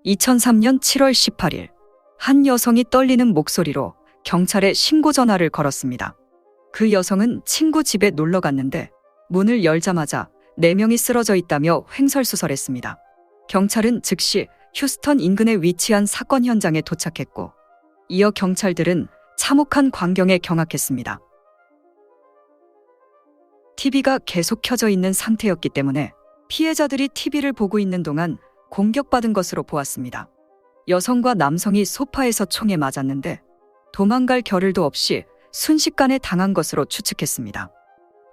2003년 7월 18일, 한 여성이 떨리는 목소리로 경찰에 신고 전화를 걸었습니다. 그 여성은 친구 집에 놀러 갔는데 문을 열자마자 4명이 쓰러져 있다며 횡설수설했습니다. 경찰은 즉시 휴스턴 인근에 위치한 사건 현장에 도착했고, 이어 경찰들은 참혹한 광경에 경악했습니다. TV가 계속 켜져 있는 상태였기 때문에 피해자들이 TV를 보고 있는 동안 공격받은 것으로 보았습니다. 여성과 남성이 소파에서 총에 맞았는데 도망갈 겨를도 없이 순식간에 당한 것으로 추측했습니다.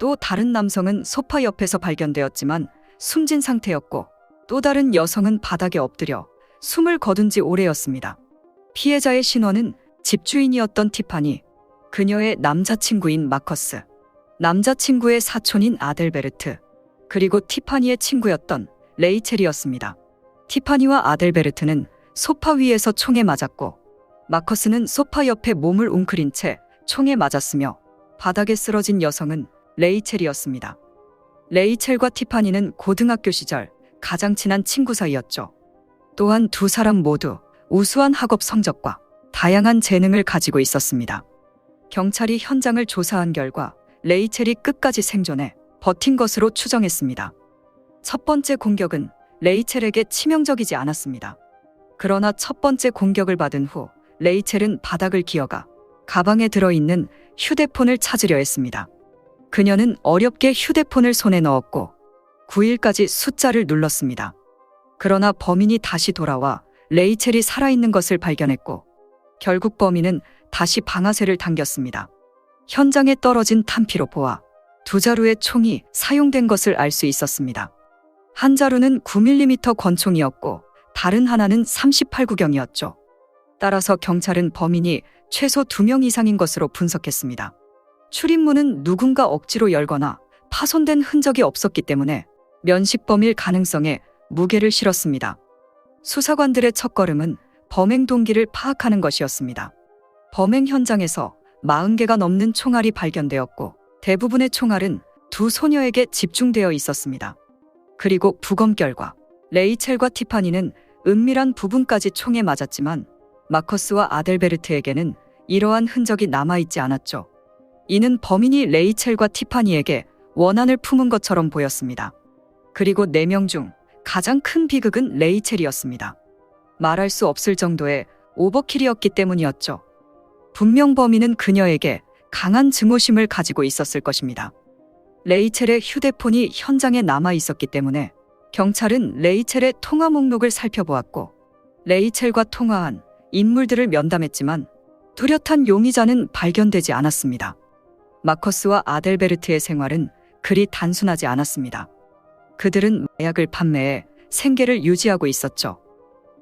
또 다른 남성은 소파 옆에서 발견되었지만 숨진 상태였고, 또 다른 여성은 바닥에 엎드려 숨을 거둔 지 오래였습니다. 피해자의 신원은 집주인이었던 티파니, 그녀의 남자친구인 마커스, 남자친구의 사촌인 아델베르트, 그리고 티파니의 친구였던 레이첼이었습니다. 티파니와 아델베르트는 소파 위에서 총에 맞았고, 마커스는 소파 옆에 몸을 웅크린 채 총에 맞았으며 바닥에 쓰러진 여성은 레이첼이었습니다. 레이첼과 티파니는 고등학교 시절 가장 친한 친구 사이였죠. 또한 두 사람 모두 우수한 학업 성적과 다양한 재능을 가지고 있었습니다. 경찰이 현장을 조사한 결과 레이첼이 끝까지 생존해 버틴 것으로 추정했습니다. 첫 번째 공격은 레이첼에게 치명적이지 않았습니다. 그러나 첫 번째 공격을 받은 후 레이첼은 바닥을 기어가 가방에 들어있는 휴대폰을 찾으려 했습니다. 그녀는 어렵게 휴대폰을 손에 넣었고 9일까지 숫자를 눌렀습니다. 그러나 범인이 다시 돌아와 레이첼이 살아있는 것을 발견했고, 결국 범인은 다시 방아쇠를 당겼습니다. 현장에 떨어진 탄피로 보아 두 자루의 총이 사용된 것을 알 수 있었습니다. 한 자루는 9mm 권총이었고 다른 하나는 38구경이었죠. 따라서 경찰은 범인이 최소 2명 이상인 것으로 분석했습니다. 출입문은 누군가 억지로 열거나 파손된 흔적이 없었기 때문에 면식범일 가능성에 무게를 실었습니다. 수사관들의 첫걸음은 범행 동기를 파악하는 것이었습니다. 범행 현장에서 40개가 넘는 총알이 발견되었고, 대부분의 총알은 두 소녀에게 집중되어 있었습니다. 그리고 부검 결과 레이첼과 티파니는 은밀한 부분까지 총에 맞았지만 마커스와 아델베르트에게는 이러한 흔적이 남아있지 않았죠. 이는 범인이 레이첼과 티파니에게 원한을 품은 것처럼 보였습니다. 그리고 4명 중 가장 큰 비극은 레이첼이었습니다. 말할 수 없을 정도의 오버킬이었기 때문이었죠. 분명 범인은 그녀에게 강한 증오심을 가지고 있었을 것입니다. 레이첼의 휴대폰이 현장에 남아 있었기 때문에 경찰은 레이첼의 통화 목록을 살펴보았고, 레이첼과 통화한 인물들을 면담했지만 뚜렷한 용의자는 발견되지 않았습니다. 마커스와 아델베르트의 생활은 그리 단순하지 않았습니다. 그들은 마약을 판매해 생계를 유지하고 있었죠.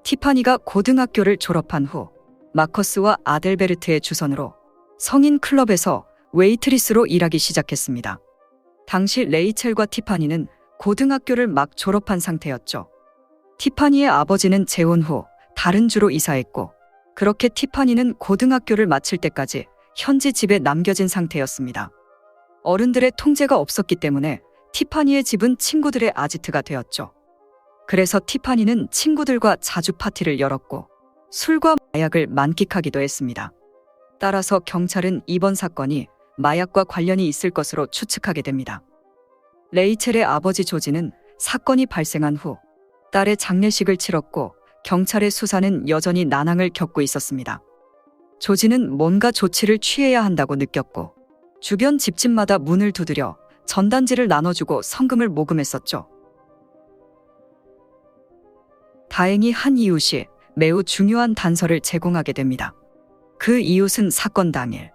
티파니가 고등학교를 졸업한 후 마커스와 아델베르트의 주선으로 성인 클럽에서 웨이트리스로 일하기 시작했습니다. 당시 레이첼과 티파니는 고등학교를 막 졸업한 상태였죠. 티파니의 아버지는 재혼 후 다른 주로 이사했고, 그렇게 티파니는 고등학교를 마칠 때까지 현지 집에 남겨진 상태였습니다. 어른들의 통제가 없었기 때문에 티파니의 집은 친구들의 아지트가 되었죠. 그래서 티파니는 친구들과 자주 파티를 열었고 술과 마약을 만끽하기도 했습니다. 따라서 경찰은 이번 사건이 마약과 관련이 있을 것으로 추측하게 됩니다. 레이첼의 아버지 조지는 사건이 발생한 후 딸의 장례식을 치렀고, 경찰의 수사는 여전히 난항을 겪고 있었습니다. 조지는 뭔가 조치를 취해야 한다고 느꼈고, 주변 집집마다 문을 두드려 전단지를 나눠주고 성금을 모금했었죠. 다행히 한 이웃이 매우 중요한 단서를 제공하게 됩니다. 그 이웃은 사건 당일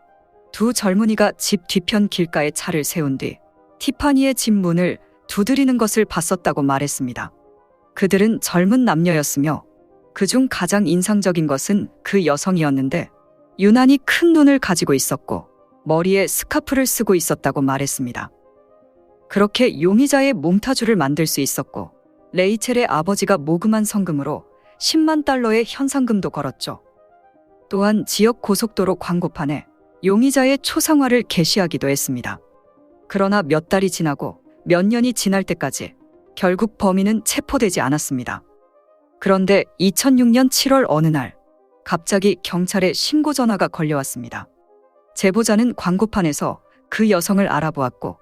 두 젊은이가 집 뒤편 길가에 차를 세운 뒤 티파니의 집 문을 두드리는 것을 봤었다고 말했습니다. 그들은 젊은 남녀였으며 그중 가장 인상적인 것은 그 여성이었는데 유난히 큰 눈을 가지고 있었고 머리에 스카프를 쓰고 있었다고 말했습니다. 그렇게 용의자의 몽타주를 만들 수 있었고, 레이첼의 아버지가 모금한 성금으로 10만 달러의 현상금도 걸었죠. 또한 지역 고속도로 광고판에 용의자의 초상화를 게시하기도 했습니다. 그러나 몇 달이 지나고 몇 년이 지날 때까지 결국 범인은 체포되지 않았습니다. 그런데 2006년 7월 어느 날 갑자기 경찰에 신고 전화가 걸려왔습니다. 제보자는 광고판에서 그 여성을 알아보았고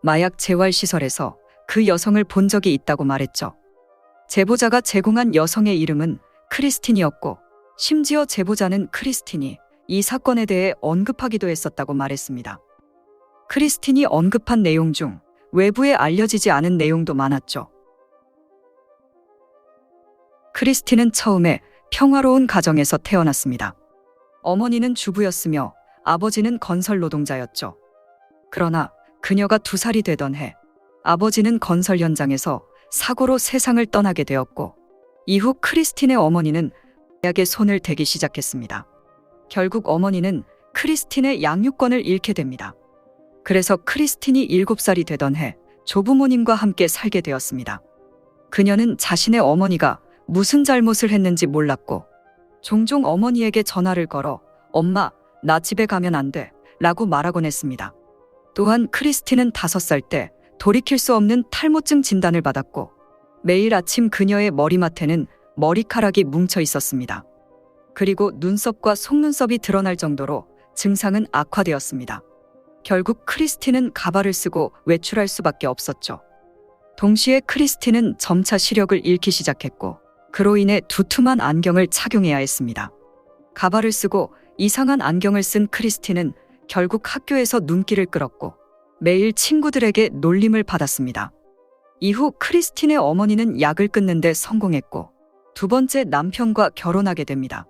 마약 재활시설에서 그 여성을 본 적이 있다고 말했죠. 제보자가 제공한 여성의 이름은 크리스틴이었고 심지어 제보자는 크리스틴이 이 사건에 대해 언급하기도 했었다고 말했습니다. 크리스틴이 언급한 내용 중 외부에 알려지지 않은 내용도 많았죠. 크리스틴은 처음에 평화로운 가정에서 태어났습니다. 어머니는 주부였으며 아버지는 건설 노동자였죠. 그러나 그녀가 2살이 되던 해 아버지는 건설 현장에서 사고로 세상을 떠나게 되었고 이후 크리스틴의 어머니는 마약에 손을 대기 시작했습니다. 결국 어머니는 크리스틴의 양육권을 잃게 됩니다. 그래서 크리스틴이 7살이 되던 해 조부모님과 함께 살게 되었습니다. 그녀는 자신의 어머니가 무슨 잘못을 했는지 몰랐고 종종 어머니에게 전화를 걸어 엄마, 나 집에 가면 안 돼 라고 말하곤 했습니다. 또한 크리스틴은 5살 때 돌이킬 수 없는 탈모증 진단을 받았고 매일 아침 그녀의 머리맡에는 머리카락이 뭉쳐 있었습니다. 그리고 눈썹과 속눈썹이 드러날 정도로 증상은 악화되었습니다. 결국 크리스틴은 가발을 쓰고 외출할 수밖에 없었죠. 동시에 크리스틴은 점차 시력을 잃기 시작했고 그로 인해 두툼한 안경을 착용해야 했습니다. 가발을 쓰고 이상한 안경을 쓴 크리스틴은 결국 학교에서 눈길을 끌었고 매일 친구들에게 놀림을 받았습니다. 이후 크리스틴의 어머니는 약을 끊는 데 성공했고 2번째 남편과 결혼하게 됩니다.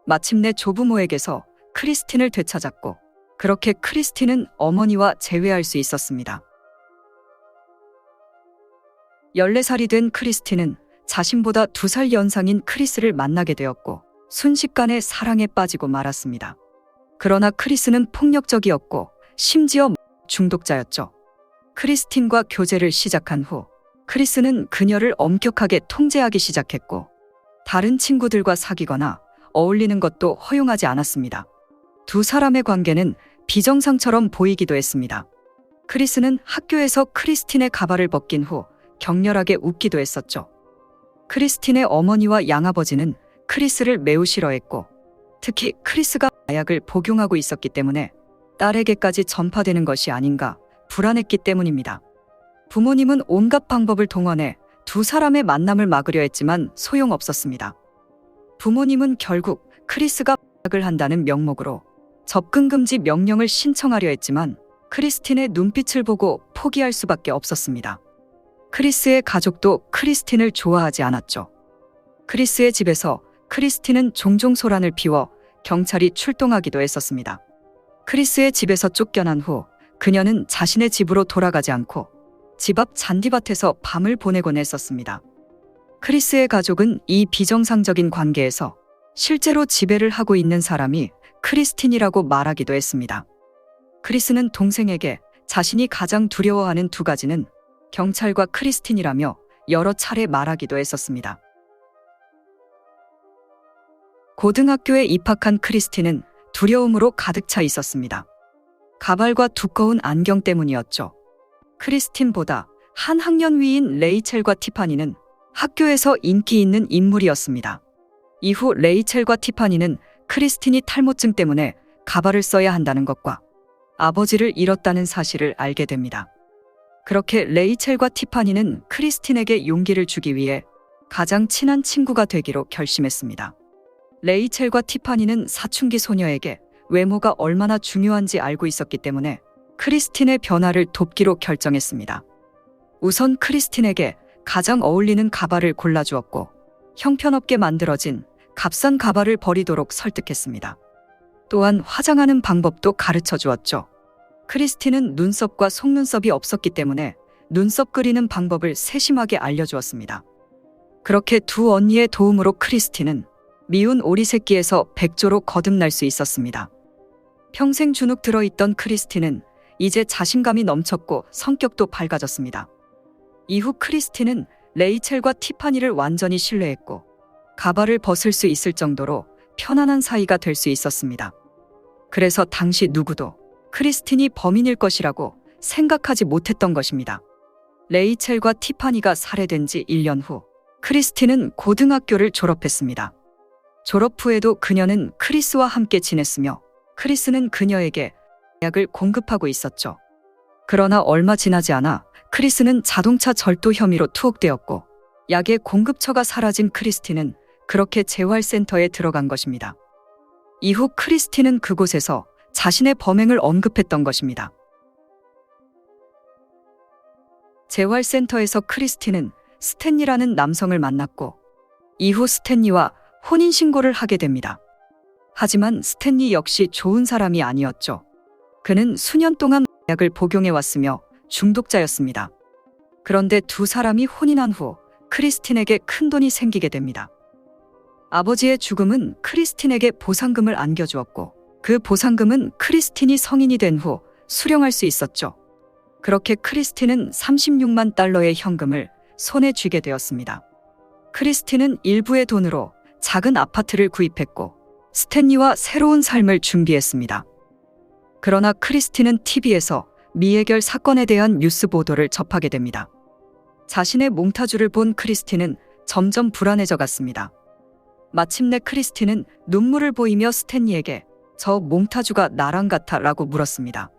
마침내 조부모에게서 크리스틴을 되찾았고 그렇게 크리스틴은 어머니와 재회할 수 있었습니다. 14살이 된 크리스틴은 자신보다 2살 연상인 크리스를 만나게 되었고 순식간에 사랑에 빠지고 말았습니다. 그러나 크리스는 폭력적이었고 심지어 중독자였죠. 크리스틴과 교제를 시작한 후 크리스는 그녀를 엄격하게 통제하기 시작했고 다른 친구들과 사귀거나 어울리는 것도 허용하지 않았습니다. 2 사람의 관계는 비정상처럼 보이기도 했습니다. 크리스는 학교에서 크리스틴의 가발을 벗긴 후 격렬하게 웃기도 했었죠. 크리스틴의 어머니와 양아버지는 크리스를 매우 싫어했고 특히 크리스가 마약을 복용하고 있었기 때문에 딸에게까지 전파되는 것이 아닌가 불안했기 때문입니다. 부모님은 온갖 방법을 동원해 2 사람의 만남을 막으려 했지만 소용없었습니다. 부모님은 결국 크리스가 마약을 한다는 명목으로 접근 금지 명령을 신청하려 했지만 크리스틴의 눈빛을 보고 포기할 수밖에 없었습니다. 크리스의 가족도 크리스틴을 좋아하지 않았죠. 크리스의 집에서 크리스틴은 종종 소란을 피워 경찰이 출동하기도 했었습니다. 크리스의 집에서 쫓겨난 후 그녀는 자신의 집으로 돌아가지 않고 집 앞 잔디밭에서 밤을 보내곤 했었습니다. 크리스의 가족은 이 비정상적인 관계에서 실제로 지배를 하고 있는 사람이 크리스틴이라고 말하기도 했습니다. 크리스는 동생에게 자신이 가장 두려워하는 2 가지는 경찰과 크리스틴이라며 여러 차례 말하기도 했었습니다. 고등학교에 입학한 크리스틴은 두려움으로 가득 차 있었습니다. 가발과 두꺼운 안경 때문이었죠. 크리스틴보다 한 학년 위인 레이첼과 티파니는 학교에서 인기 있는 인물이었습니다. 이후 레이첼과 티파니는 크리스틴이 탈모증 때문에 가발을 써야 한다는 것과 아버지를 잃었다는 사실을 알게 됩니다. 그렇게 레이첼과 티파니는 크리스틴에게 용기를 주기 위해 가장 친한 친구가 되기로 결심했습니다. 레이첼과 티파니는 사춘기 소녀에게 외모가 얼마나 중요한지 알고 있었기 때문에 크리스틴의 변화를 돕기로 결정했습니다. 우선 크리스틴에게 가장 어울리는 가발을 골라주었고 형편없게 만들어진 값싼 가발을 버리도록 설득했습니다. 또한 화장하는 방법도 가르쳐 주었죠. 크리스틴은 눈썹과 속눈썹이 없었기 때문에 눈썹 그리는 방법을 세심하게 알려주었습니다. 그렇게 2 언니의 도움으로 크리스틴은 미운 오리 새끼에서 백조로 거듭날 수 있었습니다. 평생 주눅 들어있던 크리스틴은 이제 자신감이 넘쳤고 성격도 밝아졌습니다. 이후 크리스틴은 레이첼과 티파니를 완전히 신뢰했고 가발을 벗을 수 있을 정도로 편안한 사이가 될 수 있었습니다. 그래서 당시 누구도 크리스틴이 범인일 것이라고 생각하지 못했던 것입니다. 레이첼과 티파니가 살해된 지 1년 후 크리스틴은 고등학교를 졸업했습니다. 졸업 후에도 그녀는 크리스와 함께 지냈으며 크리스는 그녀에게 약을 공급하고 있었죠. 그러나 얼마 지나지 않아 크리스는 자동차 절도 혐의로 투옥되었고 약의 공급처가 사라진 크리스틴은 그렇게 재활센터에 들어간 것입니다. 이후 크리스틴은 그곳에서 자신의 범행을 언급했던 것입니다. 재활센터에서 크리스틴은 스탠리라는 남성을 만났고 이후 스탠리와 혼인신고를 하게 됩니다. 하지만 스탠리 역시 좋은 사람이 아니었죠. 그는 수년 동안 약을 복용해왔으며 중독자였습니다. 그런데 두 사람이 혼인한 후 크리스틴에게 큰돈이 생기게 됩니다. 아버지의 죽음은 크리스틴에게 보상금을 안겨주었고 그 보상금은 크리스틴이 성인이 된 후 수령할 수 있었죠. 그렇게 크리스틴은 36만 달러의 현금을 손에 쥐게 되었습니다. 크리스틴은 일부의 돈으로 작은 아파트를 구입했고 스탠리와 새로운 삶을 준비했습니다. 그러나 크리스틴은 TV에서 미해결 사건에 대한 뉴스 보도를 접하게 됩니다. 자신의 몽타주를 본 크리스틴은 점점 불안해져 갔습니다. 마침내 크리스틴은 눈물을 보이며 스탠리에게 저 몽타주가 나랑 같아 라고 물었습니다.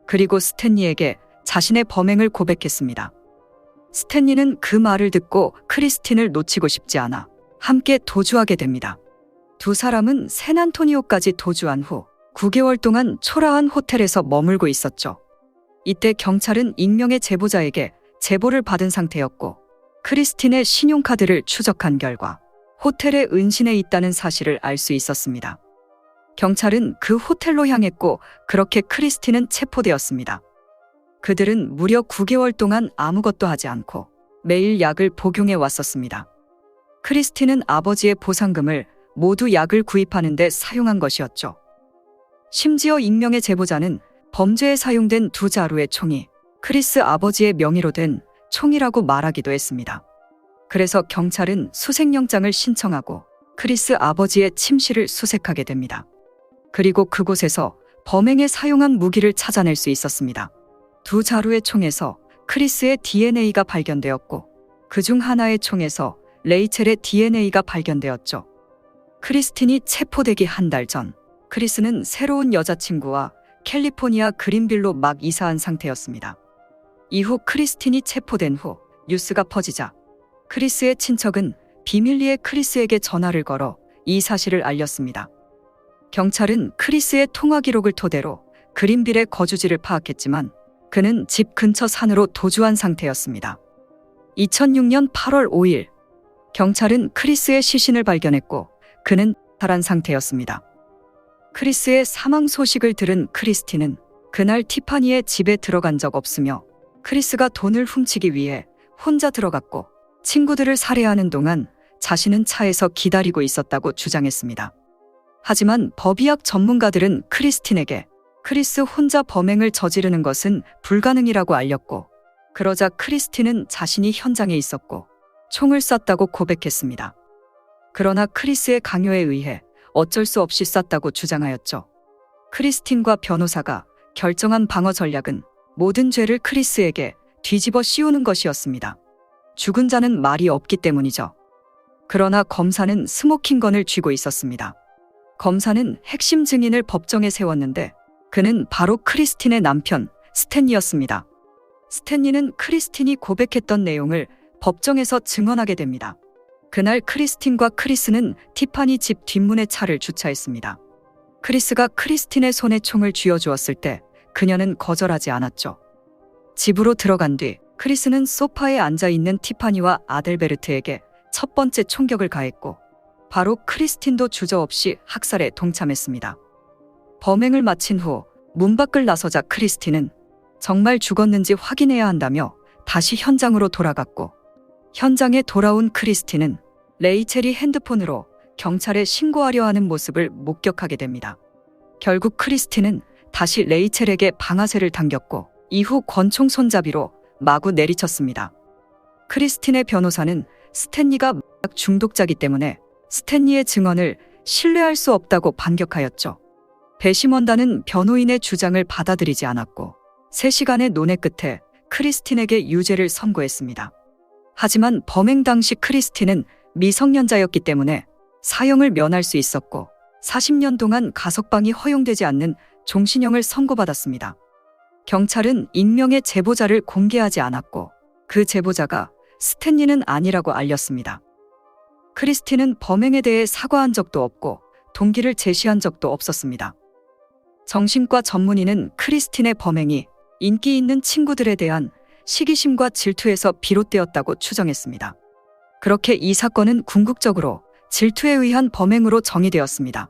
그리고 스탠리에게 자신의 범행을 고백했습니다. 스탠리는 그 말을 듣고 크리스틴을 놓치고 싶지 않아 함께 도주하게 됩니다. 두 사람은 샌안토니오까지 도주한 후 9개월 동안 초라한 호텔에서 머물고 있었죠. 이때 경찰은 익명의 제보자에게 제보를 받은 상태였고 크리스틴의 신용카드를 추적한 결과 호텔의 은신에 있다는 사실을 알 수 있었습니다. 경찰은 그 호텔로 향했고 그렇게 크리스틴은 체포되었습니다. 그들은 무려 9개월 동안 아무것도 하지 않고 매일 약을 복용해 왔었습니다. 크리스틴은 아버지의 보상금을 모두 약을 구입하는 데 사용한 것이었죠. 심지어 익명의 제보자는 범죄에 사용된 두 자루의 총이 크리스 아버지의 명의로 된 총이라고 말하기도 했습니다. 그래서 경찰은 수색영장을 신청하고 크리스 아버지의 침실을 수색하게 됩니다. 그리고 그곳에서 범행에 사용한 무기를 찾아낼 수 있었습니다. 두 자루의 총에서 크리스의 DNA가 발견되었고 그중 하나의 총에서 레이첼의 DNA가 발견되었죠. 크리스틴이 체포되기 한 달 전, 크리스는 새로운 여자친구와 캘리포니아 그린빌로 막 이사한 상태였습니다. 이후 크리스틴이 체포된 후 뉴스가 퍼지자 크리스의 친척은 비밀리에 크리스에게 전화를 걸어 이 사실을 알렸습니다. 경찰은 크리스의 통화 기록을 토대로 그린빌의 거주지를 파악했지만 그는 집 근처 산으로 도주한 상태였습니다. 2006년 8월 5일, 경찰은 크리스의 시신을 발견했고 그는 탈한 상태였습니다. 크리스의 사망 소식을 들은 크리스틴은 그날 티파니의 집에 들어간 적 없으며 크리스가 돈을 훔치기 위해 혼자 들어갔고 친구들을 살해하는 동안 자신은 차에서 기다리고 있었다고 주장했습니다. 하지만 법의학 전문가들은 크리스틴에게 크리스 혼자 범행을 저지르는 것은 불가능이라고 알렸고 그러자 크리스틴은 자신이 현장에 있었고 총을 쐈다고 고백했습니다. 그러나 크리스의 강요에 의해 어쩔 수 없이 쐈다고 주장하였죠. 크리스틴과 변호사가 결정한 방어 전략은 모든 죄를 크리스에게 뒤집어 씌우는 것이었습니다. 죽은 자는 말이 없기 때문이죠. 그러나 검사는 스모킹건을 쥐고 있었습니다. 검사는 핵심 증인을 법정에 세웠는데 그는 바로 크리스틴의 남편 스탠리였습니다. 스탠리는 크리스틴이 고백했던 내용을 법정에서 증언하게 됩니다. 그날 크리스틴과 크리스는 티파니 집 뒷문에 차를 주차했습니다. 크리스가 크리스틴의 손에 총을 쥐어주었을 때 그녀는 거절하지 않았죠. 집으로 들어간 뒤 크리스는 소파에 앉아있는 티파니와 아델베르트에게 첫 번째 총격을 가했고 바로 크리스틴도 주저없이 학살에 동참했습니다. 범행을 마친 후 문 밖을 나서자 크리스틴은 정말 죽었는지 확인해야 한다며 다시 현장으로 돌아갔고 현장에 돌아온 크리스틴은 레이첼이 핸드폰으로 경찰에 신고하려 하는 모습을 목격하게 됩니다. 결국 크리스틴은 다시 레이첼에게 방아쇠를 당겼고 이후 권총 손잡이로 마구 내리쳤습니다. 크리스틴의 변호사는 스탠리가 마약 중독자이기 때문에 스탠리의 증언을 신뢰할 수 없다고 반격하였죠. 배심원단은 변호인의 주장을 받아들이지 않았고 3시간의 논의 끝에 크리스틴에게 유죄를 선고했습니다. 하지만 범행 당시 크리스틴은 미성년자였기 때문에 사형을 면할 수 있었고 40년 동안 가석방이 허용되지 않는 종신형을 선고받았습니다. 경찰은 익명의 제보자를 공개하지 않았고 그 제보자가 스탠리는 아니라고 알렸습니다. 크리스틴은 범행에 대해 사과한 적도 없고 동기를 제시한 적도 없었습니다. 정신과 전문의는 크리스틴의 범행이 인기 있는 친구들에 대한 시기심과 질투에서 비롯되었다고 추정했습니다. 그렇게 이 사건은 궁극적으로 질투에 의한 범행으로 정의되었습니다.